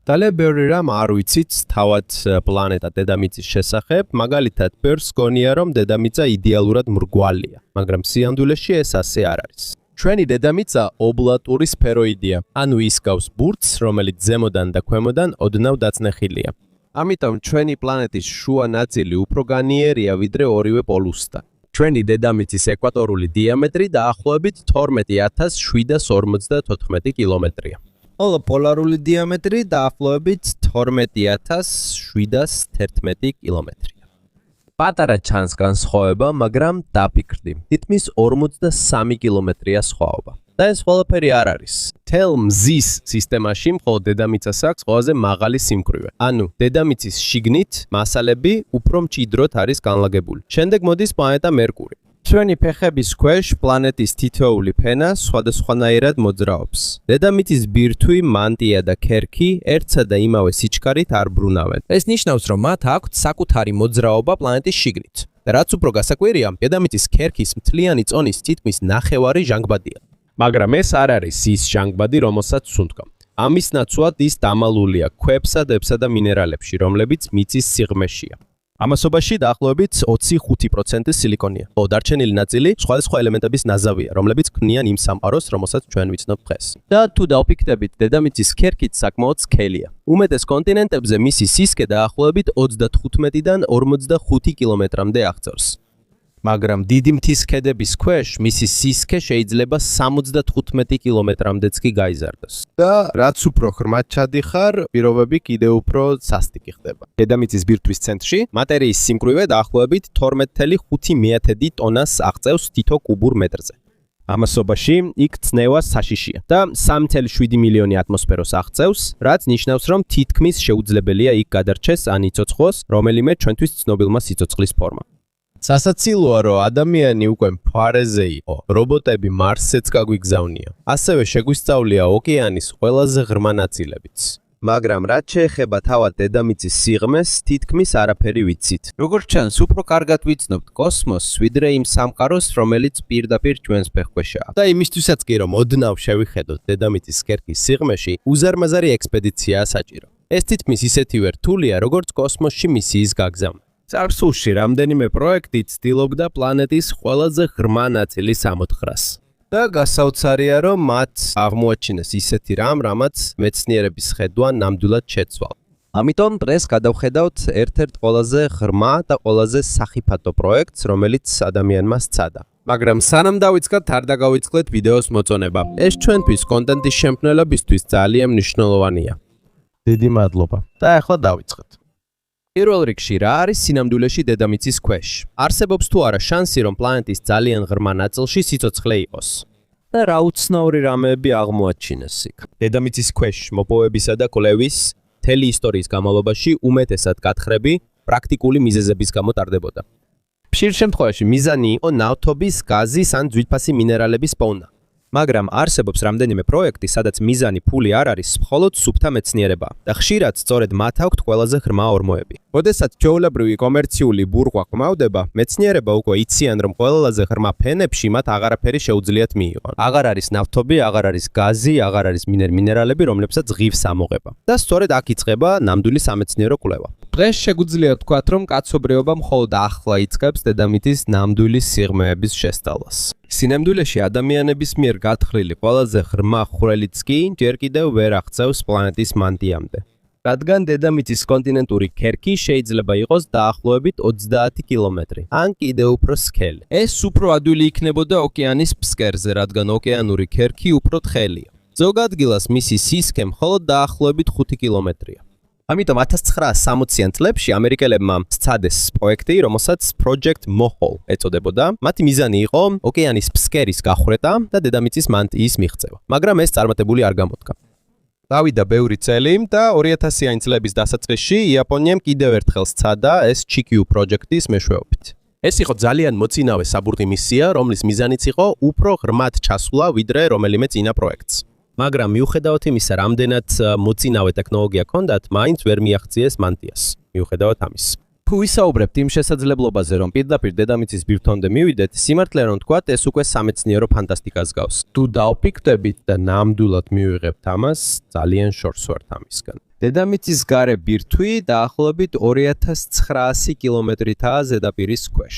Ძალიან ბევრი რამ არ ვიცით თავად პლანეტა დედამიწის შესახებ, მაგალითად, ბევრს გონია, რომ დედამიწა იდეალურად მრგვალია, მაგრამ სიამდვილეში ეს ასე არ არის. ჩვენი დედამიწა ობლატური სფეროიდია, ანუ ის გავს ბურთს, რომელიც ზემოდან და ქვემოდან ოდნავ დაწნეხილია. ამიტომ ჩვენი პლანეტის შუა ნაწილი უფრო განიერია ვიდრე ორივე პოლუსთან. ჩვენი დედამიწის ეკვატორული დიამეტრი დაახლოებით 12754 კილომეტრია. ხოლო პოლარული დიამეტრი დაახლოებით 12711 კილომეტრია. პატარა ჩანს განსხვავება, მაგრამ დაფიქრდი. თითქმის 43 კილომეტრია სხვაობა. და ეს ყველაფერი არ არის. თელ მზის სისტემაში მხოლოდ დედამიწას აქვს ყველაზე მაღალი სიმკვრივე. ანუ დედამიწის შიგნით მასალები უფრო მჭიდროდ არის განლაგებული. შემდეგ მოდის პლანეტა მერკური. ჩვენი ფეხების ქვეშ პლანეტის თითოეული ფენა სხვადასხვანაირად მოძრაობს. დედამიწის ბირთვი, მანტია და ქერქი ერთსა და იმავე სიჩქარით არ ბრუნავენ. ეს ნიშნავს, რომ მათ აქვთ საკუთარი მოძრაობა პლანეტის შიგნით. და რაც უფრო გასაკვირია, დედამიწის ქერქის მთლიანი წონის თითქმის ნახევარი ჟანგბადია. მაგრამ ეს არ არის ის ჟანგბადი, რომელსაც სუნთქვა. ამის ნაცვლად ის დამალულია ქვებსა, დებსა და მინერალებში, რომლებიც მიწის სიღრმეშია. ამასობაში დაახლოებით 25% სილიკონია. ხოლო დარჩენილი ნაწილი სხვადასხვა ელემენტების ნაზავია, რომლებიც ქმნიან იმ სამყაროს, რომელსაც ჩვენ ვიცნობ დღეს. და თუ დავფიქრდებით, დედამიწის ქერქით საკმაოდ სქელია. უმეტეს კონტინენტებზე მისი სისქე დაახლოებით 35-დან 45 კილომეტრამდე აღწევს. მაგრამ დიდი მთის ქედების ქვეშ მისი სისქე შეიძლება 75 კილომეტრამდეც კი გაიზარდოს. და რაც უფრო ღრმად ჩადიხარ, პირობები კიდევ უფრო სასტიკი ხდება. დედამიწის ბირთვის ცენტრში მატერიის სიმკვრივე დაახლოებით 12.5 ტონას აღწევს თითო კუბურ მეტრზე. ამასობაში იქ წნევა საშიშია და 3.7 მილიონი ატმოსფეროს აღწევს, რაც ნიშნავს, რომ თითქმის შეუძლებელია იქ გადარჩეს ან იცოცხლოს რომელიმე ჩვენთვის ცნობილმა სიცოცხლის ფორმა. სასაცილოა, რომ ადამიანი უკვე მთვარეზე იყო, რობოტები მარსზეც გაგვიგზავნია. ასევე შეგვისწავლია ოკეანის ყველაზე ღრმა ნაწილებიც. მაგრამ რაც შეეხება თავად დედამიწის სიღრმეს, თითქმის არაფერი ვიცით. როგორც ჩანს, უფრო კარგად ვიცნობთ კოსმოსს, ვიდრე იმ სამყაროს, რომელიც პირდაპირ ჩვენს ფეხქვეშაა. და იმისთვისაც კი, რომ ოდნავ შევიხედოთ დედამიწის ქერქის სიღრმეში, უზარმაზარი ექსპედიციაა საჭირო. ეს თითქმის ისეთივე რთულია, როგორც კოსმოსში მისიის გაგზავნა. წარსულში რამდენიმე პროექტი ცდილობდა პლანეტის ყველაზე ღრმა ნაწილის ამოთხრას. და გასაოცარია, რომ მათ აღმოაჩინეს ისეთი რამ, რამაც მეცნიერების ხედვა ნამდვილად შეცვალა. ამიტომ დღეს გადავხედავთ ერთ-ერთ ყველაზე ღრმა და ყველაზე სახიფათო პროექტს, რომელიც ადამიანმა სცადა. მაგრამ სანამ დავიწყოთ, არ დაგავიწყდეთ ვიდეოს მოწონება. ეს ჩვენთვის კონტენტის შემქმნელებისთვის ძალიან მნიშვნელოვანია. დიდი მადლობა. და ახლა დავიწყოთ. პირველ რიგში რა არის სინამდვილეში დედამიწის ქვეშ? არსებობს თუ არა შანსი, რომ პლანეტის ძალიან ღრმა ნაწილში სიცოცხლე იყოს? და რა უცნაური რამეები აღმოაჩინეს იქ? დედამიწის ქვეშ მოპოვებისა და კვლევის მთელი ისტორიის განმავლობაში უმეტესად გათხრები პრაქტიკული მიზეზების გამო ტარდებოდა. ხშირ შემთხვევაში მიზანი იყო ნავთობის, გაზის ან ძვირფასი მინერალების პოვნა. მაგრამ არსებობს რამდენიმე პროექტი, სადაც მიზანი ფული არ არის, მხოლოდ სუფთა მეცნიერება და ხშირად სწორედ მათ აქვთ ყველაზე ღრმა ორმოები. როდესაც ჩვეულებრივი კომერციული ბურღვა ყმავდება, მეცნიერება უკვე იციან, რომ ყველაზე ღრმა ფენებში მათ აღარაფერი შეუძლიათ მიიღონ. აღარ არის ნავთობი, აღარ არის გაზი, აღარ არის მინერალები, რომლებსაც ღირს ამოღება. და სწორედ აქ იწყება ნამდვილი სამეცნიერო კვლევა. დღეს შეგვიძლია ვთქვათ, რომ კაცობრიობა მხოლოდ ახლა იწყებს დედამიწის ნამდვილი სიღრმეების შესწავლას. სინამდვილეში ადამიანების მიერ გათხრილი ყველაზე ღრმა ხვრელიც კი ჯერ კიდევ ვერ აღწევს პლანეტის მანტიამდე. რადგან დედამიწის კონტინენტური ქერქი შეიძლება იყოს დაახლოებით 30 კილომეტრი, ან კიდევ უფრო სქელი. ეს უფრო ადვილი იქნებოდა ოკეანის ფსკერზე, რადგან ოკეანური ქერქი უფრო თხელია. ზოგ ადგილას მისი სისქე მხოლოდ დაახლოებით 5 კილომეტრია. ამიტომ 1960-იან წლებში ამერიკელებმა სცადეს პროექტი, რომელსაც Project Mohole ეწოდებოდა. მათი მიზანი იყო ოკეანის ფსკერის გახვრეტა და დედამიწის მანტიის მიღწევა. მაგრამ ეს წარმატებული არ გამოდგა. დავიდა ბევრი წელი და 2000-იანი წლების დასაწყისში იაპონიამ კიდევ ერთხელ სცადა ეს Chikyu პროექტის მეშვეობით. ეს იყო ძალიან მოწინავე საბურთი მისია, რომლის მიზანიც იყო უფრო ღრმად ჩასვლა ვიდრე რომელიმე წინა პროექტს. მაგრამ მიუხედავად იმისა, რამდენად მოწინავე ტექნოლოგია ჰქონდათ, მაინც ვერ მიაღწიეს მანტიას. მიუხედავად ამის. თუ ვისაუბრებთ იმ შესაძლებლობაზე, რომ პირდაპირ დედამიწის ბირთვამდე მივიდეთ, სიმართლე რომ ვთქვათ, ეს უკვე სამეცნიერო ფანტასტიკას გავს. თუ დავფიქრდებით და ნამდვილად მივიღებთ ამას, ძალიან შორს ვართ ამისგან. დედამიწის გარე ბირთვი დაახლოებით 2900 კილომეტრითაა ზედაპირის ქვეშ.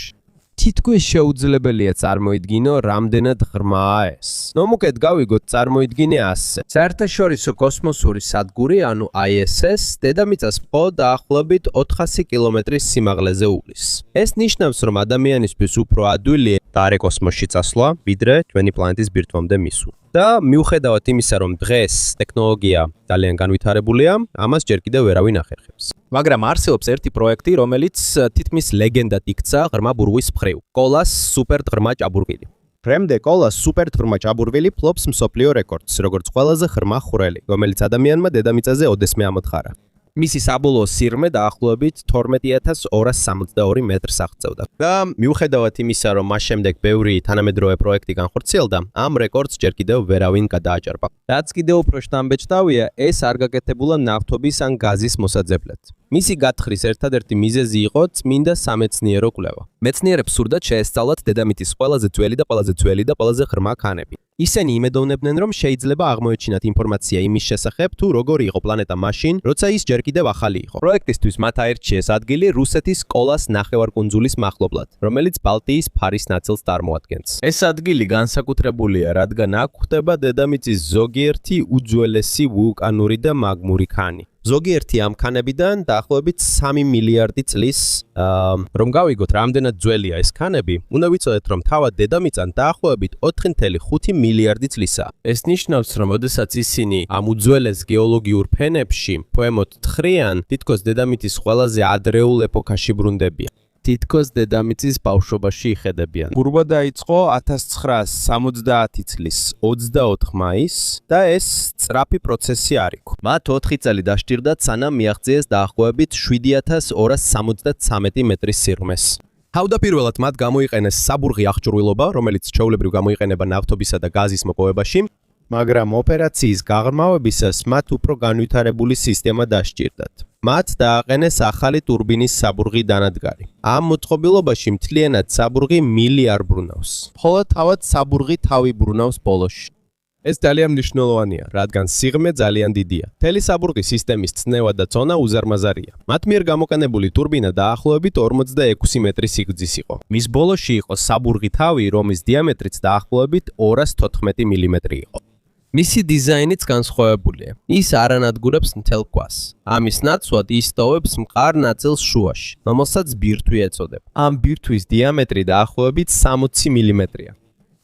თითქმის შეუძლებელია წარმოიდგინო, რამდენად ღრმაა ეს. ნომუქეთ გავიგოთ წარმოიდგინე ასე. საერთაშორისო კოსმოსური სადგური, ანუ ISS, დედამიწას მხოლოდ დაახლოებით 400 კილომეტრის სიმაღლეზე უვლის. ეს ნიშნავს, რომ ადამიანისთვის უფრო ადვილია დარე კოსმოსში წასვლა, ვიდრე ჩვენი პლანეტის ბირთვამდე მისვლა. და მიუხედავად იმისა, რომ დღეს ტექნოლოგია ძალიან განვითარებულია, ამას ჯერ კიდევ ვერავინ ახერხებს. მაგრამ არსებობს ერთი პროექტი, რომელიც თითქმის ლეგენდად იქცა ღრმა ბურღვის მხრივ. კოლას სუპერღრმა ჭაბურღილი. დღემდე კოლას სუპერღრმა ჭაბურღილი ფლობს მსოფლიო რეკორდს, როგორც ყველაზე ღრმა ხვრელი, რომელიც ადამიანმა დედამიწაზე ოდესმე ამოთხარა. მისი საბოლოო სიღრმე დაახლოებით 12262 მეტრს აღწევდა. და მიუხედავად იმისა, რომ მას შემდეგ ბევრი თანამედროვე პროექტი განხორციელდა, ამ რეკორდს ჯერ კიდევ ვერავინ გადააჭარბა. რაც კიდევ უფრო შთამბეჭდავია, ეს არ გაკეთებულა ნავთობის ან გაზის მოსაძებლად. მისი გათხრის ერთადერთი მიზეზი იყო წმინდა სამეცნიერო კვლევა. მეცნიერებს სურდათ შეესწავლათ დედამიწის ყველაზე ძველი და ყველაზე ღრმა ქანები. ისინი იმედოვნებდნენ, რომ შეიძლება აღმოეჩინათ ინფორმაცია იმის შესახებ, თუ როგორი იყო პლანეტა მაშინ, როცა ის ჯერ კიდევ ახალი იყო. პროექტისთვის მათ აირჩიეს ადგილი რუსეთის კოლას ნახევარკუნძულის მახლობლად, რომელიც ბალტიის ფარის ნაწილს წარმოადგენს. ეს ადგილი განსაკუთრებულია, რადგან აქ გვხვდება დედამიწის ზოგიერთი უძველესი ვულკანური და მაგმური ქანი. ზოგიერთი ამ ქანებიდან დაახლოებით 3 მილიარდი წლის, რომ გავიგოთ, რამდენად ძველია ეს ქანები, უნდა ვიცოდეთ, რომ თავად დედამიწა დაახლოებით 4.5 მილიარდი წლისაა. ეს ნიშნავს, რომ ოდესაც ისინი ამ უძველეს გეოლოგიურ ფენებში ქვემოთ თხრიან, თითქოს დედამიწის ყველაზე ადრეულ ეპოქაში ბრუნდებიან. თითქოს დედამიწის ბავშვობაში იხედებიან. ბურბა დაიწყო 1970 წლის 24 მაისს და ეს სწრაფი პროცესი არ იყო. მათ 4 წელი დასჭირდათ, სანამ მიაღწიეს დაახლოებით 7273 მეტრის სიღრმეს. თავდაპირველად მათ გამოიყენეს საბურღი აღჭურვილობა, რომელიც ჩვეულებრივ გამოიყენება ნავთობისა და გაზის მოპოვებაში, მაგრამ ოპერაციის გაღრმავებისას მათ უფრო განვითარებული სისტემა დასჭირდათ. მათ დააყენეს ახალი ტურბინის საბურღი დანადგარი. ამ მოწყობილობაში მთლიანად საბურღი მილი არ ბრუნავს. მხოლოდ თავად საბურღი თავი ბრუნავს ბოლოში. ეს ძალიან მნიშვნელოვანია, რადგან სიღრმე ძალიან დიდია. მთელი საბურღის სისტემის წნევა და წონა უზარმაზარია. მათ მიერ გამოყენებული ტურბინა დაახლოებით 46 მეტრის სიგრძის იყო. მის ბოლოში იყო საბურღი თავი, რომლის დიამეტრიც დაახლოებით 214 მილიმეტრი იყო. მისი დიზაინიც განსხვავებულია. ის არ ანადგურებს მთელ ქვას. ამის ნაცვლად ის ტოვებს მყარ ნაწილს შუაში, რომელსაც ბირთვი ეწოდება. ამ ბირთვის დიამეტრი დაახლოებით 60 მილიმეტრია.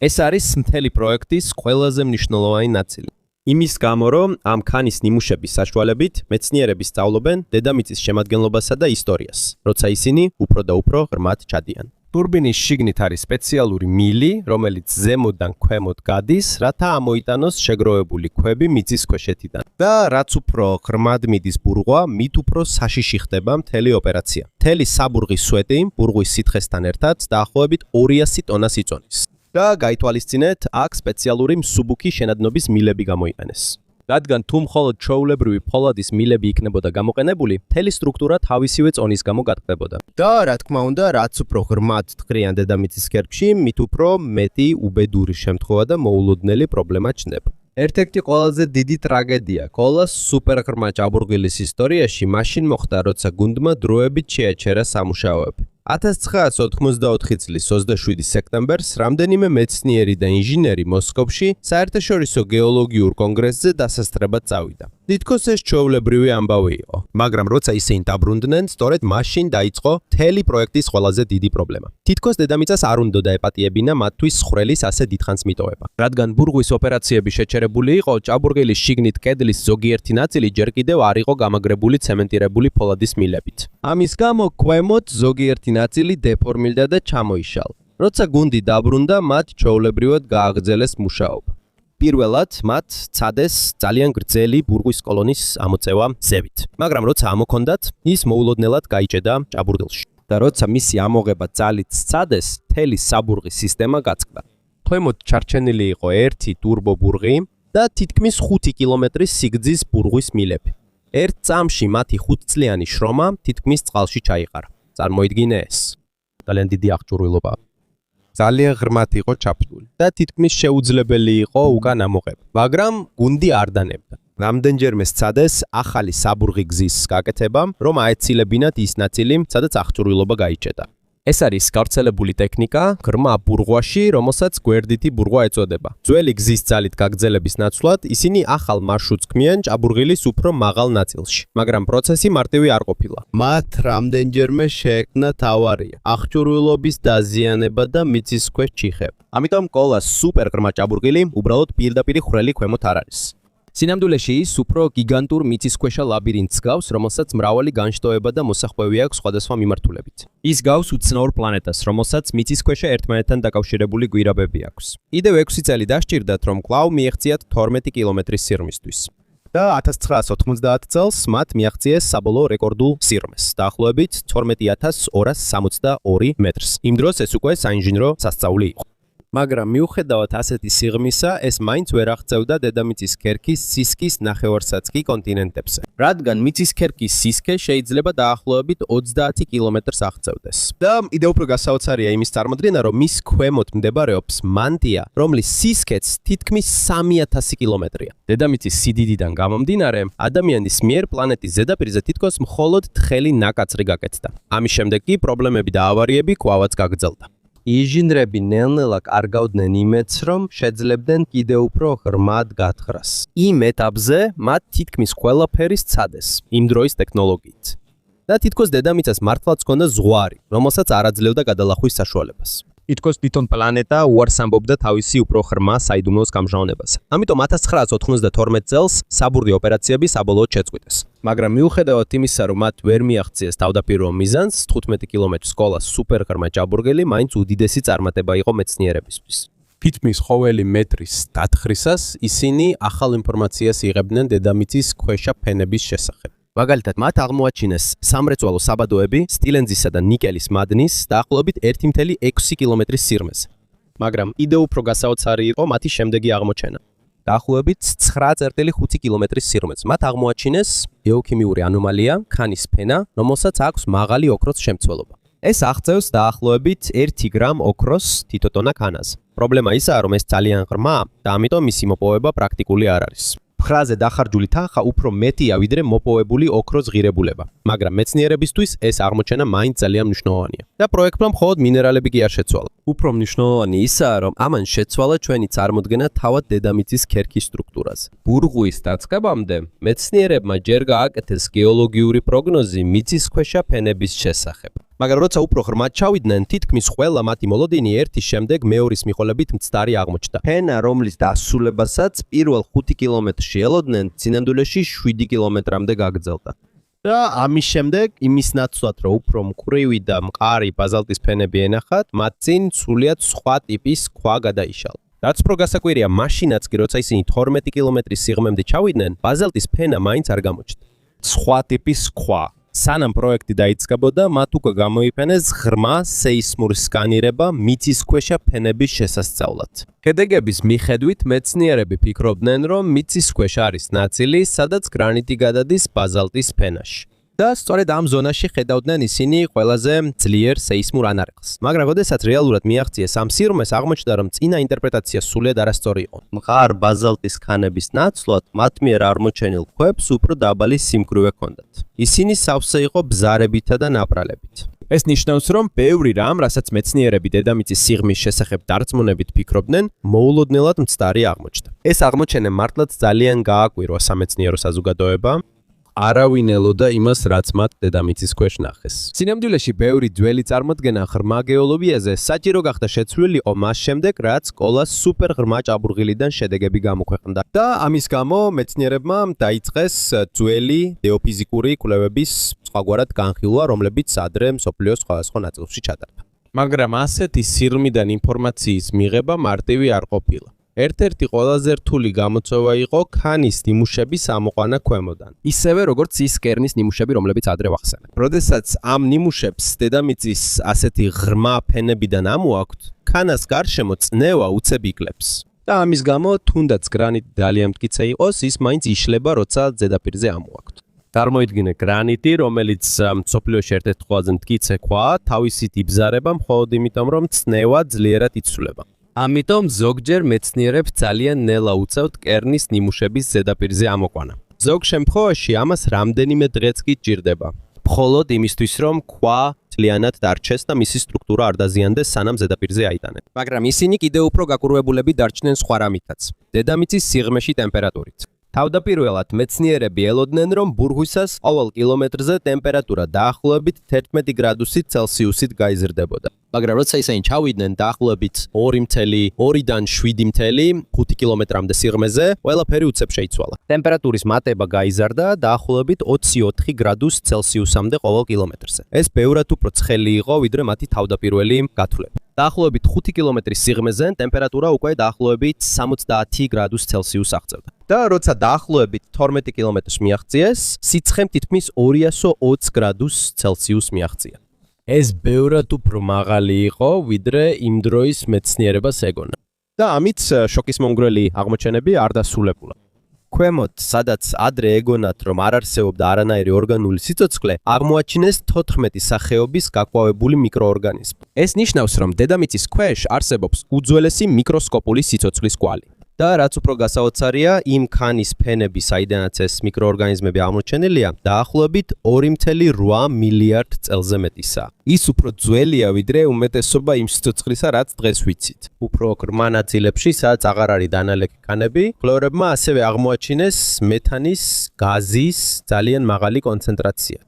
ეს არის მთელი პროექტის ყველაზე მნიშვნელოვანი ნაწილი. იმის გამო, რომ ამ ქანის ნიმუშების საშუალებით მეცნიერები სწავლობენ დედამიწის შემადგენლობასა და ისტორიას, როცა ისინი უფრო და უფრო ღრმად ჩადიან. ტურბინის შიგნით არის სპეციალური მილი, რომელიც ზემოდან ქვემოთ გადის, რათა ამოიტანოს შეგროვებული ქვები მიწის ქვეშეთიდან. და რაც უფრო ღრმად მიდის ბურღვა, მით უფრო საშიში ხდება მთელი ოპერაცია. მთელი საბურღის სვეტი ბურღვის სითხესთან ერთად დაახლოებით 200 ტონას იწონის. და გაითვალისწინეთ, აქ სპეციალური მსუბუქი შენადნობის მილები გამოიყენეს. რადგან თუ მხოლოდ ჩვეულებრივი ფოლადის მილები იქნებოდა გამოყენებული, მთელი სტრუქტურა თავისივე წონის გამო გატყდებოდა. და რა თქმა უნდა, რაც უფრო ღრმად თხრიან დედამიწის ქერქში, მით უფრო მეტი უბედური შემთხვევა და მოულოდნელი პრობლემა ჩნდება. ერთ-ერთი ყველაზე დიდი ტრაგედია კოლას სუპერღრმა ჭაბურღილის ისტორიაში მაშინ მოხდა, როცა გუნდმა დროებით შეაჩერა სამუშაოები. 1984 წლის 27 სექტემბერს რამდენიმე მეცნიერი და ინჟინერი მოსკოვში საერთაშორისო გეოლოგიურ კონგრესზე დასასწრებად წავიდა. თითქოს ეს ჩვეულებრივი ამბავი იყო, მაგრამ როცა ისინი დაბრუნდნენ, სწორედ მაშინ დაიწყო მთელი პროექტის ყველაზე დიდი პრობლემა. თითქოს დედამიწას არ უნდა დაეპატიებინა მათთვის ხვრელის ასე დიდხანს მიტოვება. რადგან ბურღვის ოპერაციები შეჩერებული იყო, ჭაბურღილის შიგნით კედლის ზოგიერთი ნაწილი ჯერ კიდევ არ იყო გამაგრებული ცემენტირებული ფოლადის მილებით. ამის გამო ქვემოთ ზოგიერთი ნაწილი დეფორმირდა და ჩამოიშალა. როცა გუნდი დაბრუნდა, მათ ჩვეულებრივად გააგრძელეს მუშაობა. პირველად მათ ცადეს ძალიან გრძელი ბურღვის კოლონის ამოწევა ზევით. მაგრამ როცა ამოქონდათ, ის მოულოდნელად გაიჭედა ჭაბურღილში. და როცა მისი ამოღება ძალით სცადეს, მთელი საბურღის სისტემა გაწყდა. ქვემოთ ჩარჩენილი იყო ერთი ტურბო ბურღი და თითქმის 5 კილომეტრის სიგრძის ბურღვის მილები. ერთ წამში მათი 5 წლიანი შრომა თითქმის წყალში ჩაიყარა. წარმოიდგინე ეს. ძალიან დიდი აღჭურვილობაა. ძალიან ღრმად იყო ჩაფლული და თითქმის შეუძლებელი იყო უკან ამოღება. მაგრამ გუნდი არ დანებდა. რამდენჯერმე სცადეს ახალი საბურღი გზის გაკეთებამ, რომ აეცილებინათ ის ნაწილი, სადაც აღჭურვილობა გაიჭედა. ეს არის გავრცელებული ტექნიკა ღრმა ბურღვაში, რომელსაც გვერდითი ბურღვა ეწოდება. ძველი გზის ძალით გაგრძელების ნაცვლად ისინი ახალ მარშრუტს ქმნიან ჭაბურღილის უფრო მაღალ ნაწილში, მაგრამ პროცესი მარტივი არ ყოფილა. მათ რამდენჯერმე შეექმნათ ავარია, აღჭურვილობის დაზიანება და მიწისქვეშ ჩიხება. ამიტომ კოლას სუპერ ღრმა ჭაბურღილი უბრალოდ პირდაპირ ხრელი ქვემოთ არ არის. სინამდვილეში ის უფრო გიგანტურ მიწისქვეშა ლაბირინთს გავს, რომელსაც მრავალი განშტოება და მოსახვევი აქვს სხვადასხვა მიმართულებით. ის გავს უცნაურ პლანეტას, რომელსაც მიწისქვეშა ერთმანეთთან დაკავშირებული გვირაბები აქვს. კიდევ 6 წელი დასჭირდათ, რომ კვლავ მიეღწიათ 12 კილომეტრის სიღრმისთვის. და 1990 წელს მათ მიაღწიეს საბოლოო რეკორდულ სიღრმეს, დაახლოებით 12262 მეტრს. იმ დროს ეს უკვე საინჟინრო სასწაული იყო. მაგრამ მიუხედავად ასეთი სიღრმისა, ეს მაინც ვერ აღწევდა დედამიწის ქერქის სისქის ნახევარსაწყი კონტინენტებზე. რადგან მიწის ქერქის სისქე შეიძლება დაახლოებით 30 კილომეტრს აღწევდეს. და კიდევ უფრო გასაოცარია იმის წარმოდგენა, რომ მის ქვემოთ მდებარეობს მანტია, რომლის სისქეც თითქმის 3000 კილომეტრია. დედამიწის სიდიდიდან გამომდინარე, ადამიანის მიერ პლანეტის ზედაპირზე თითქოს მხოლოდ თხელი ნაკაცრი გაკეთდა. ამის შემდეგ კი პრობლემები და ავარიები კვლავაც გაგრძელდა. ინჟინრები ნელ-ნელა კარგავდნენ იმედს, რომ შეძლებდნენ კიდევ უფრო ღრმად გათხრას. იმ ეტაპზე მათ თითქმის ყველაფერი სცადეს იმ დროის ტექნოლოგიით. და თითქოს დედამიწას მართლაც ჰქონდა ზღვარი, რომელსაც არ აძლევდა გადალახვის საშუალებას. თითქოს თვითონ პლანეტა უარს ამბობდა თავისი უფრო ღრმა საიდუმლოს გამჟღავნებას. ამიტომ 1992 წელს საბურთი ოპერაციები საბოლოოდ შეწყვიტეს. მაგრამ მიუხედავად იმისა, რომ მათ ვერ მიაღწიეს თავდაპირველ მიზანს, 15 კილომეტრის კოლას სუპერღრმა ჭაბურღილი მაინც უდიდესი წარმატება იყო მეცნიერებისთვის. თითქმის ყოველი მეტრის დათხრისას ისინი ახალ ინფორმაციას იღებდნენ დედამიწის ქვეშა ფენების შესახებ. მაგალითად, მათ აღმოაჩინეს სამრეწველო საბადოები სტილენძისა და ნიკელის მადნის დაახლოებით 1.6 კილომეტრის სიღრმეზე. მაგრამ კიდევ უფრო გასაოცარი იყო მათი შემდეგი აღმოჩენა. დაახლოებით 9.5 კილომეტრის სიღრმეზე მათ აღმოაჩინეს გეოქიმიური ანომალია, ქანის ფენა, რომელსაც აქვს მაღალი ოქროს შემცველობა. ეს აღწევს დაახლოებით 1 გრამ ოქროს თითო ტონა ქანაზე. პრობლემა ისაა, რომ ეს ძალიან ღრმაა და ამიტომ მისი მოპოვება პრაქტიკული არ არის. ხრაზე დახარჯული თანხა უფრო მეტია ვიდრე მოპოვებული ოქროს ღირებულება, მაგრამ მეცნიერებისთვის ეს აღმოჩენა მაინც ძალიან მნიშვნელოვანია. და პროექტმა მხოლოდ მინერალები კი არ შეცვალა. უფრო მნიშვნელოვანი ისაა, რომ ამან შეცვალა ჩვენი წარმოდგენა თავად დედამიწის ქერქის სტრუქტურაზე. ბურღვის დაწყებამდე მეცნიერებმა ჯერ გააკეთეს გეოლოგიური პროგნოზი მიწისქვეშა ფენების შესახებ. მაგრამ როცა უფრო ღრმად ჩავიდნენ, თითქმის ყველა მათი მოლოდინი ერთის შემდეგ მეორის მიყოლებით მცდარი აღმოჩნდა. ფენა, რომლის დასრულებასაც პირველ 5 კილომეტრში ელოდნენ, სინამდვილეში 7 კილომეტრამდე გაგრძელდა. და ამის შემდეგ, იმის ნაცვლად, რომ უფრო მკვრივი და მყარი ბაზალტის ფენები ენახათ, მათ წინ სრულიად სხვა ტიპის ქვა გადაიშალა. რაც უფრო გასაკვირია, მაშინაც კი როცა ისინი 12 კილომეტრის სიღრმემდე ჩავიდნენ, ბაზალტის ფენა მაინც არ გამოჩნდა. სხვა ტიპის ქვა. სანამ პროექტი დაიწყებოდა, მათ უკვე გამოიფენეს ღრმა სეისმური სკანირება მიწისქვეშა ფენების შესასწავლად. შედეგების მიხედვით მეცნიერები ფიქრობდნენ, რომ მიწისქვეშ არის ნაწილი, სადაც გრანიტი გადადის ბაზალტის ფენაში. და სწორედ ამ ზონაში ხედავდნენ ისინი ყველაზე ძლიერ სეისმურ ანარეყს. მაგრამ როდესაც რეალურად მიაღწიეს ამ სიღრმეს, აღმოჩნდა, რომ წინა ინტერპრეტაცია სრულიად არასწორი იყო. მყარ ბაზალტის ქანების ნაცვლად, მათ მიერ აღმოჩენილ ქვებს უფრო დაბალი სიმკვრივე ჰქონდათ. ისინი სავსე იყო ბზარებითა და ნაპრალებით. ეს ნიშნავს, რომ ბევრი რამ, რასაც მეცნიერები დედამიწის სიღრმის შესახებ დარწმუნებით ფიქრობდნენ, მოულოდნელად მცდარი აღმოჩნდა. ეს აღმოჩენა მართლაც ძალიან გააკვირვა სამეცნიერო საზოგადოება. არავინ ელოდა იმას, რაც მათ დედამიწის ქვეშ ნახეს. სინამდვილეში ბევრი ძველი წარმოდგენა ღრმა გეოლოგიაზე საჭირო გახდა შეცვლილიყო მას შემდეგ, რაც კოლას სუპერ ღრმა ჭაბურღილიდან შედეგები გამოქვეყნდა. და ამის გამო მეცნიერებმა დაიწყეს ძველი გეოფიზიკური კვლევების სხვაგვარად განხილვა, რომლებიც ადრე მსოფლიოს სხვადასხვა ნაწილში ჩატარდა. მაგრამ ასეთი სიღრმიდან ინფორმაციის მიღება მარტივი არ ყოფილა. ერთ-ერთი ყველაზე რთული გამოცევა იყო ქანის ნიმუშების ამოყვანა ქვემოდან. ისევე როგორც ის კერნის ნიმუშები, რომლებიც ადრე ვახსენე. როდესაც ამ ნიმუშებს დედამიწის ასეთი ღრმა ფენებიდან ამოაქვთ, ქანას გარშემო წნევა უცებ იკლებს. და ამის გამო, თუნდაც გრანიტი ძალიან მტკიცე იყოს, ის მაინც იშლება, როცა ზედაპირზე ამოაქვთ. წარმოიდგინე გრანიტი, რომელიც მსოფლიოში ერთ-ერთი ყველაზე მტკიცე ქვაა, თავისით იბზარება მხოლოდ იმიტომ, რომ წნევა ძლიერად იცვლება. ამიტომ ზოგჯერ მეცნიერებს ძალიან ნელა უწევთ კერნის ნიმუშების ზედაპირზე ამოყვანა. ზოგ შემთხვევაში ამას რამდენიმე დღეც კი ჭირდება. მხოლოდ იმისთვის, რომ ქვა ძალიანად დარჩეს და მისი სტრუქტურა არ დაზიანდეს, სანამ ზედაპირზე აიტანენ. მაგრამ ისინი კიდევ უფრო გაკურვებულები დარჩნენ სხვა რამითაც. დედამიწის სიღრმეში ტემპერატურით. თავდაპირველად მეცნიერები ელოდნენ, რომ ბურღვისას ყოველ კილომეტრზე ტემპერატურა დაახლოებით 11 გრადუსი ცელსიუსით გაიზრდებოდა. მაგრამ როცა ისინი ჩავიდნენ დაახლოებით 2.2-დან 7.5 კილომეტრამდე სიღრმეზე, ყველაფერი უცებ შეიცვალა. ტემპერატურის მატება გაიზარდა დაახლოებით 24 გრადუს ცელსიუსამდე ყოველ კილომეტრზე. ეს ბევრად უფრო ცხელი იყო, ვიდრე მათი თავდაპირველი გათვლები. დაახლოებით 5 კილომეტრის სიღრმეზე ტემპერატურა უკვე დაახლოებით 70 გრადუს ცელსიუსს აღწევდა. და როცა დაახლოებით 12 კილომეტრს მიაღწიეს, სიცხემ თითქმის 220 გრადუს ცელსიუსს მიაღწია. ეს ბევრად უფრო მაღალი იყო, ვიდრე იმ დროის მეცნიერებას ეგონა. და ამით შოკისმომგვრელი აღმოჩენები არ დასრულებულა. ქვემოთ, სადაც ადრე ეგონათ, რომ არ არსებობდა არანაირი ორგანული სიცოცხლე, აღმოაჩინეს 14 სახეობის გაკვავებული მიკროორგანიზმი. ეს ნიშნავს, რომ დედამიწის ქვეშ არსებობს უძველესი მიკროსკოპული სიცოცხლის კვალი. და რაც უფრო გასაოცარია, იმ ქანის ფენების, საიდანაც ეს მიკროორგანიზმები აღმოჩენილია, დაახლოებით 2.8 მილიარდ წელზე მეტისაა. ის უფრო ძველია, ვიდრე უმეტესობა იმ სიცოცხლისა, რაც დღეს ვიცით. უფრო ღრმა ნაწილებში, სადაც აღარ არის დანალექი ქანები, მკვლევარებმა ასევე აღმოაჩინეს მეთანის გაზის ძალიან მაღალი კონცენტრაცია.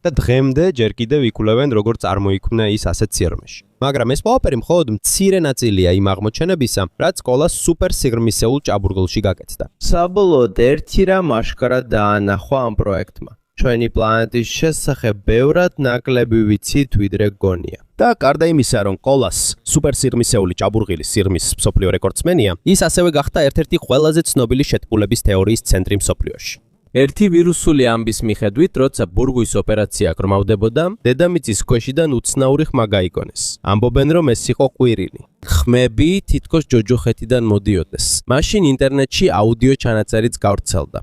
და დღემდე ჯერ კიდევ იკვლევენ, როგორ წარმოიქმნა ის ასეთ სიღრმეში. მაგრამ ეს ყველაფერი მხოლოდ მცირე ნაწილია იმ აღმოჩენებისა, რაც სკოლას სუპერ სიღრმისეულ ჭაბურღილში გაკეთდა. საბოლოოდ ერთი რამ აშკარად დაანახვა ამ პროექტმა. ჩვენი პლანეტის შესახებ ბევრად ნაკლები ვიცით, ვიდრე გონია. და გარდა იმისა, რომ კოლას სუპერ სიღრმისეული ჭაბურღილის სიღრმის მსოფლიო რეკორდსმენია, ის ასევე გახდა ერთ-ერთი ყველაზე ცნობილი შეთქმულების თეორიის ცენტრი მსოფლიოში. ერთი ვირუსული ამბის მიხედვით, როცა ბურღვის ოპერაცია გრმავდებოდა, დედამიწის ქვეშიდან უცნაური ხმა გაიგონეს. ამბობენ, რომ ეს იყო ყვირილი. ხმები თითქოს ჯოჯოხეთიდან მოდიოდეს. მაშინ ინტერნეტში აუდიო ჩანაწერიც გავრცელდა.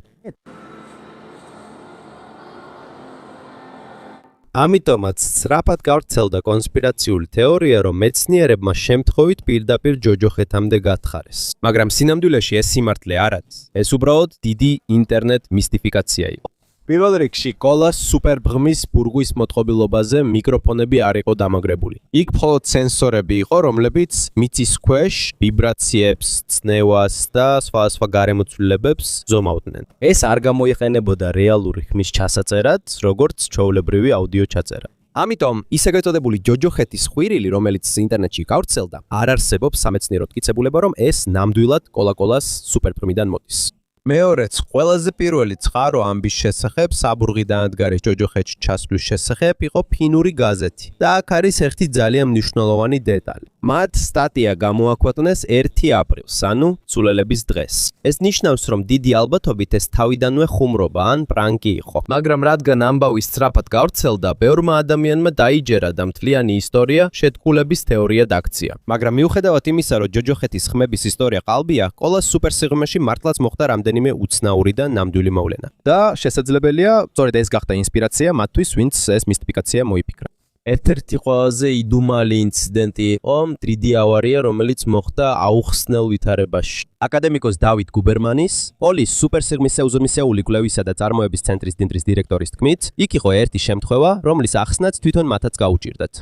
ამიტომაც სწრაფად გავრცელდა კონსპირაციული თეორია, რომ მეცნიერებმა შემთხვევით პირდაპირ ჯოჯოხეთამდე გათხარეს. მაგრამ სინამდვილეში ეს სიმართლე არ არის. ეს უბრალოდ დიდი ინტერნეტ მისტიფიკაცია იყო. პირველ რიგში კოლას სუპერბღმის ბურღვის მოწყობილობაზე მიკროფონები არ იყო დამაგრებული. იქ მხოლოდ სენსორები იყო, რომლებიც მიწის ქვეშ ვიბრაციებს, წნევას და სხვა გარემო ცვლილებებს ზომავდნენ. ეს არ გამოიყენებოდა რეალური ხმის ჩასაწერად, როგორც ჩვეულებრივი აუდიო ჩაწერა. ამიტომ ის ეგრეთ წოდებული ჯოჯოხეთის ყვირილი, რომელიც ინტერნეტში გავრცელდა, არ არსებობს სამეცნიერო მტკიცებულება, რომ ეს ნამდვილად კოლას სუპერბღმიდან მოდის. მეორეც, ყველაზე პირველი წყარო ამბის შესახებ, საბურღი დანადგარის ჯოჯოხეთში ჩასვლის შესახებ იყო ფინური გაზეთი. და აქ არის ერთი ძალიან მნიშვნელოვანი დეტალი. მათ სტატია გამოაქვეყნეს 1 აპრილს, ანუ ცვლელების დღეს. ეს ნიშნავს, რომ დიდი ალბათობით ეს თავიდანვე ხუმრობა ან პრანკი იყო. მაგრამ რადგან ამბავი სწრაფად გავრცელდა, ბევრმა ადამიანმა დაიჯერა და მთლიანი ისტორია შეთქმულების თეორიად აქცია. მაგრამ მიუხედავად იმისა, რომ ჯოჯოხეთის ხმების ისტორია ყალბია, კოლას სუპერსიღრმეში მართლაც მოხდა რამდენიმე უცნაური და ნამდვილი მოვლენა. და შესაძლებელია, სწორედ ეს გახდა ინსპირაცია მათთვის, ვინც ეს მისტიფიკაცია მოიფიქრა. ერთ-ერთი ყველაზე იდუმალი ინციდენტი იყო მტრიდი ავარია, რომელიც მოხდა აუხსნელ ვითარებაში. აკადემიკოს დავით გუბერმანის, პოლის სუპერსიღრმისეული კვლევისა და წარმოების ცენტრის დირექტორის თქმით, იქ იყო ერთი შემთხვევა, რომლის ახსნაც თვითონ მათაც გაუჭირდათ.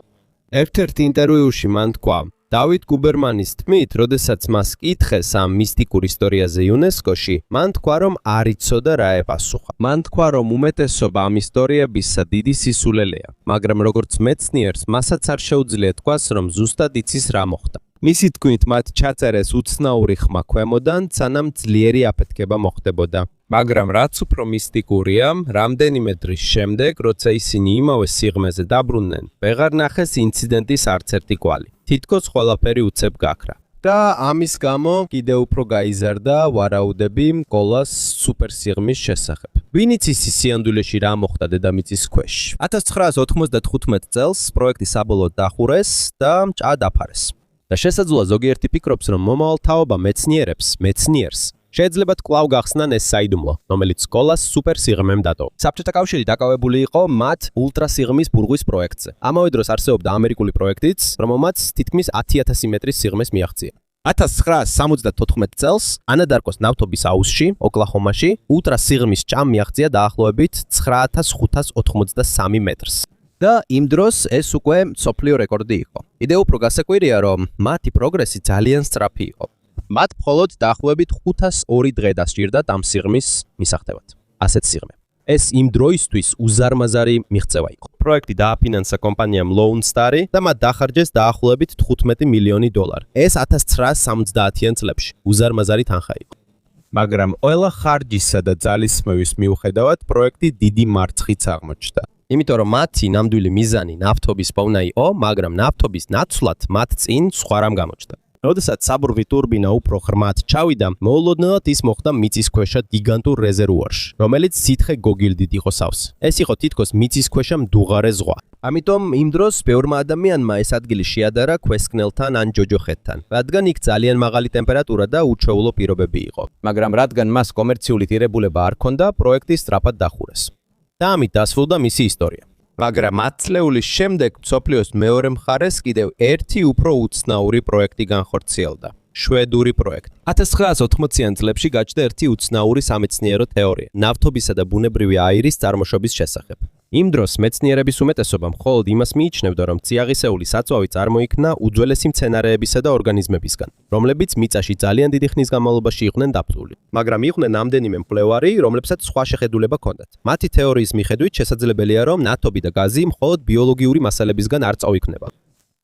ერთ-ერთი ინტერვიუში მან თქვა, დავით გუბერმანის თქმით, როდესაც მას კითხეს ამ მისტიკურ ისტორიაზე იუნესკოში, მან თქვა, რომ არ იცოდა რა ეპასუხა. მან თქვა, რომ უმეტესობა ამ ისტორიებისა დიდი სისულელეა, მაგრამ როგორც მეცნიერს, მასაც არ შეუძლია თქვას, რომ ზუსტად იცის რა მოხდა. მისი თქმით, მათ ჩაწერეს უცნაური ხმა ქვემოდან, სანამ ძლიერი აფეთქება მოხდებოდა. მაგრამ რაც უფრო მისტიკურია, რამდენიმე დღის შემდეგ, როცა ისინი იმავე სიღრმეზე დაბრუნდნენ, ვეღარ ნახეს ინციდენტის არც ერთი კვალი. თითქოს ყველაფერი უცებ გაქრა. და ამის გამო კიდევ უფრო გაიზარდა ვარაუდები კოლას სუპერსიღრმის შესახებ. ვინ იცის სიამდვილეში რა მოხდა დედამიწის ქვეშ? 1995 წელს პროექტი საბოლოოდ დახურეს და მჭა დაფარეს. და შესაძლოა ზოგიერთი ფიქრობს, რომ მომავალ თაობა მეცნიერს შეეძლებათ კვლავ გახსნან ეს საიდუმლო, რომელიც სკოლას სუპერ სიღრმემ დატოვა. საბჭოთა კავშირი დაკავებული იყო მათ ულტრასიღრმის ბურღვის პროექტზე. ამავე დროს არსებობდა ამერიკული პროექტიც, რომელმაც თითქმის 10,000 მეტრის სიღრმეს მიაღწია. 1974 წელს ანადარკოს ნავთობის აუზში, ოკლაჰომაში, ულტრასიღრმის ჭამ მიაღწია დაახლოებით 9583 მეტრს. და იმ დროს ეს უკვე მსოფლიო რეკორდი იყო. კიდევ უფრო გასაკვირია, რომ მათი პროგრესი ძალიან სწრაფი იყო. მათ მხოლოდ დაახლოებით 502 დღე დასჭირდათ ამ სიღრმის მისაღწევად. ასეთ სიღრმე. ეს იმ დროისთვის უზარმაზარი მიღწევა იყო. პროექტი დააფინანსა კომპანიამ Lone Star-ი და მათ დახარჯეს დაახლოებით $15 მილიონი. ეს 1970-იან წლებში უზარმაზარი თანხა იყო. მაგრამ ყველა ხარჯისა და ძალისხმევის მიუხედავად პროექტი დიდი მარცხიც აღმოჩნდა. იმიტომ რომ მათი ნამდვილი მიზანი ნავთობის პოვნა იყო, მაგრამ ნავთობის ნაცვლად მათ წინ სხვა რამ გამოჩნდა. როდესაც საბურღი ტურბინა უფრო ღრმად ჩავიდა, მოულოდნელად ის მოხვდა მიწისქვეშა გიგანტურ რეზერვუარში, რომელიც სითხე გოგილდით იყო სავსე. ეს იყო თითქოს მიწისქვეშა მდუღარე ზღვა. ამიტომ იმ დროს ბევრმა ადამიანმა ეს ადგილი შეადარა ქვესკნელთან ან ჯოჯოხეთთან, რადგან იქ ძალიან მაღალი ტემპერატურა და უჩვეულო პირობები იყო. მაგრამ რადგან მას კომერციული ღირებულება არ ჰქონდა, პროექტი სწრაფად დახურეს. და ამით დასრულდა მისი ისტორია. მაგრამ 10 წლების შემდეგ მსოფლიოს მეორე მხარეს კიდევ ერთი უფრო უცნაური პროექტი განხორციელდა. შვედური პროექტი. 1980-იან წლებში გაჩნდა ერთი უცნაური სამეცნიერო თეორია ნავთობისა და ბუნებრივი აირის წარმოშობის შესახებ. იმ დროს მეცნიერების უმეტესობა მხოლოდ იმას მიიჩნევდა, რომ წიაღისეული საწვავი წარმოიქმნა უძველესი მცენარეებისა და ორგანიზმებისგან, რომლებიც მიწაში ძალიან დიდი ხნის განმავლობაში იყვნენ დაფლული. მაგრამ იყვნენ ამდენიმე მკვლევარი, რომლებსაც სხვა შეხედულება ჰქონდათ. მათი თეორიის მიხედვით შესაძლებელია, რომ ნავთობი და გაზი მხოლოდ ბიოლოგიური მასალებისგან არ წავიქმნება.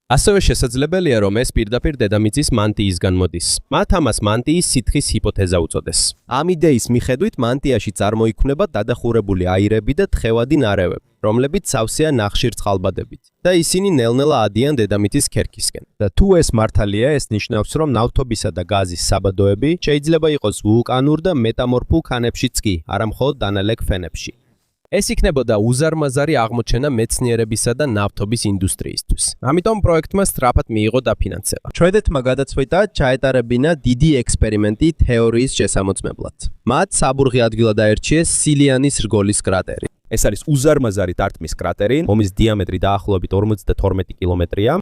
ასევე შესაძლებელია, რომ ეს პირდაპირ დედამიწის მანტიისგან მოდის. მათ ამას მანტიის სითხის ჰიპოთეზა უწოდეს. ამ იდეის მიხედვით მანტიაში წარმოიქმნება დადახურებული აირები და თხევადი ნარევები, რომლებიც სავსეა ნახშირწყალბადებით და ისინი ნელ-ნელა ადიან დედამიწის ქერქისკენ. და თუ ეს მართალია, ეს ნიშნავს, რომ ნავთობისა და გაზის საბადოები შეიძლება იყოს ვულკანურ და მეტამორფულ ქანებშიც კი, არა მხოლოდ დანალექ ფენებში. ეს იქნებოდა უზარმაზარი აღმოჩენა მეცნიერებისა და ნავთობის ინდუსტრიისთვის. ამიტომ პროექტმა სწრაფად მიიღო დაფინანსება. შვედეთმა გადაწყვიტა ჩაეტარებინა დიდი ექსპერიმენტი თეორიის შესამოწმებლად. მათ საბურღი ადგილად აერჩიეს სილიანის რგოლის კრატერი. ეს არის უზარმაზარი ტარტმის კრატერი, რომლის დიამეტრი დაახლოებით 52 კილომეტრია.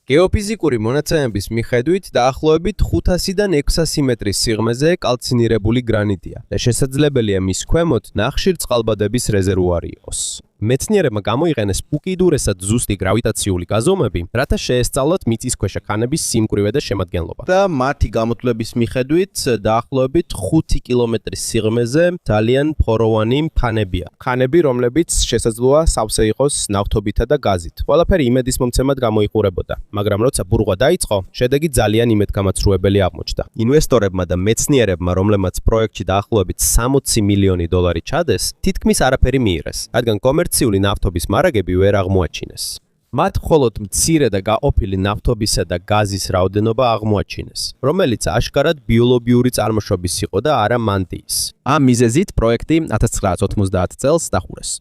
გეოფიზიკური მონაცემების მიხედვით დაახლოებით 500-დან 600 მეტრის სიღრმეზე კალცინირებული გრანიტია და შესაძლებელია მის ქვემოთ ნახშირწყალბადების რეზერვუარი იყოს. მეცნიერებმა გამოიყენეს უკიდურესად ზუსტი გრავიტაციული გაზომვები, რათა შეესწავლათ მიწისქვეშა ქანების სიმკვრივე და შემადგენლობა. და მათი გამოთვლების მიხედვით დაახლოებით 5 კილომეტრის სიღრმეზე ძალიან ფოროვანი ქანებია. ქანები, რომლებიც შესაძლოა სავსე იყოს ნავთობითა და გაზით. ყველაფერი იმედისმომცემად გამოიყურებოდა, მაგრამ როცა ბურღვა დაიწყო, შედეგი ძალიან იმედგამაცრუებელი აღმოჩნდა. ინვესტორებმა და მეცნიერებმა, რომლებმაც პროექტში დაახლოებით $60 მილიონი ჩადეს, თითქმის არაფერი მიიღეს, რადგან კომერციული ნავთობის მარაგები ვერ აღმოაჩინეს. მათ მხოლოდ მცირე და გაყოფილი ნავთობისა და გაზის რაოდენობა აღმოაჩინეს, რომელიც აშკარად ბიოლოგიური წარმოშობის იყო და არა მანტიის. ამ მიზეზით პროექტი 1990 წელს დახურეს.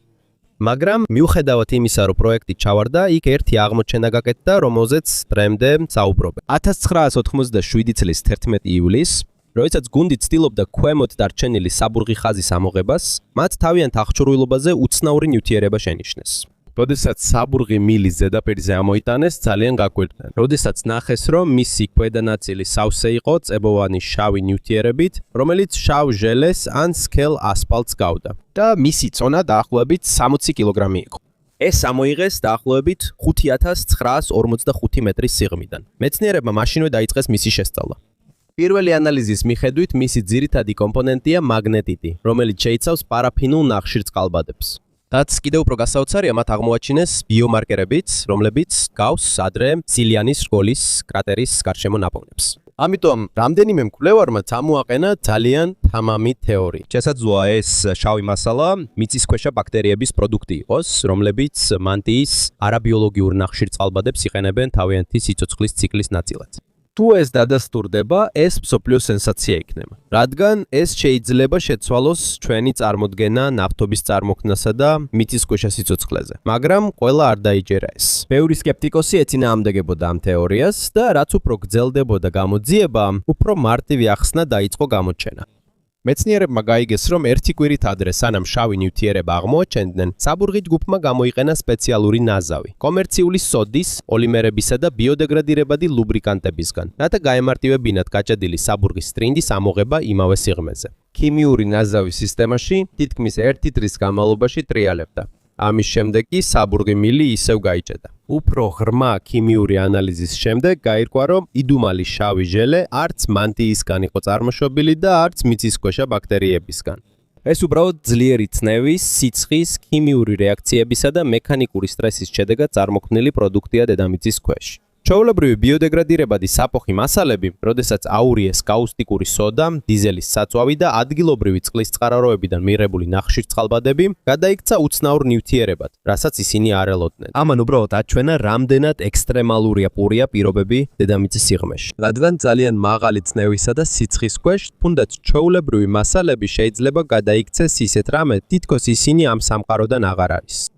მაგრამ მიუხედავად იმისა, რომ პროექტი ჩავარდა, იქ ერთი აღმოჩენა გაკეთდა, რომელზეც დღემდე საუბრობენ. 1997 წლის 11 ივლისს როდესაც გუნდი ცდილობდა ქვემოთ დარჩენილი საბურღი ხაზის ამოღებას, მათ თავიანთ აღჭურვილობაზე უცნაური ნივთიერება შენიშნეს. როდესაც საბურღი მილის ზედაპირზე ამოიტანეს, ძალიან გაკვირდნენ. როდესაც ნახეს, რომ მისი ქვედა ნაწილი სავსე იყო წებოვანი შავი ნივთიერებით, რომელიც შავ ჟელეს ან სქელ ასფალტს გავდა და მისი წონა დაახლოებით 60 კილოგრამი იყო. ეს ამოიღეს დაახლოებით 5945 მეტრის სიღრმიდან. მეცნიერებმა მაშინვე დაიწყეს მისი შესწავლა. პირველი ანალიზის მიხედვით მისი ძირითადი კომპონენტია მაგნეტიტი, რომელიც შეიცავს პარაფინულ ნახშირწყალბადებს. რაც კიდევ უფრო გასაოცარია, მათ აღმოაჩინეს ბიომარკერებიც, რომლებიც გავს ადრე სილიანის რგოლის კრატერის გარშემო ნაპოვნებს. ამიტომ რამდენიმე მკვლევარმა წამოაყენა ძალიან თამამი თეორია. შესაძლოა ეს შავი მასალა მიწისქვეშა ბაქტერიების პროდუქტი იყოს, რომლებიც მანტიის არაბიოლოგიურ ნახშირწყალბადებს იყენებენ თავიანთი სიცოცხლის ციკლის ნაწილად. თუ ეს დადასტურდება, ეს მსოფლიო სენსაცია იქნება, რადგან ეს შეიძლება შეცვალოს ჩვენი წარმოდგენა ნავთობის წარმოქმნასა და მიწისქვეშა სიცოცხლეზე. მაგრამ ყველა არ დაიჯერა ეს. ბევრი სკეპტიკოსი ეწინააღმდეგებოდა ამ თეორიას და რაც უფრო გრძელდებოდა გამოძიება, უფრო მარტივი ახსნა დაიწყო გამოჩენა. მეცნიერებმა გაიგეს, რომ ერთი კვირით ადრე, სანამ შავი ნივთიერება აღმოაჩენდნენ, საბურღი ჯგუფმა გამოიყენა სპეციალური ნაზავი, კომერციული სოდის, პოლიმერებისა და ბიოდეგრადირებადი ლუბრიკანტებისგან, რათა გაემარტივებინათ გაჭედილი საბურღის სტრინდის ამოღება იმავე სიღრმეზე. ქიმიური ნაზავის სისტემაში თითქმის 1 დღის განმავლობაში ტრიალებდა. ამის შემდეგ კი საბურღი მილი ისევ გაიჭედა. უფრო ღრმა ქიმიური ანალიზის შემდეგ გაირკვა, რომ იდუმალი შავი ჟელე არც მანტიისგან იყო წარმოშობილი და არც მიწისქვეშა ბაქტერიებისგან. ეს უბრალოდ ძლიერი ცნევის, სიცხის, ქიმიური რეაქციებისა და მექანიკური სტრესის შედეგად წარმოქმნილი პროდუქტია დედამიწის ქვეშ. ჩვეულებრივი ბიოდეგრადირებადი საფოხი მასალები, როდესაც აურიეს კაუსტიკური სოდა, დიზელის საწვავი და ადგილობრივი წყლის წყაროებიდან მიღებული ნახშირწყალბადები გადაიქცა უცნაურ ნივთიერებად, რასაც ისინი არ ელოდნენ. ამან უბრალოდ აჩვენა, რამდენად ექსტრემალურია პურია პირობები დედამიწის სიღრმეში. რადგან ძალიან მაღალი ცნევისა და სიცხის ქვეშ, თუნდაც ჩვეულებრივი მასალები შეიძლება გადაიქცეს ისეთ რამე, თითქოს ისინი ამ სამყაროდან აღარ არის.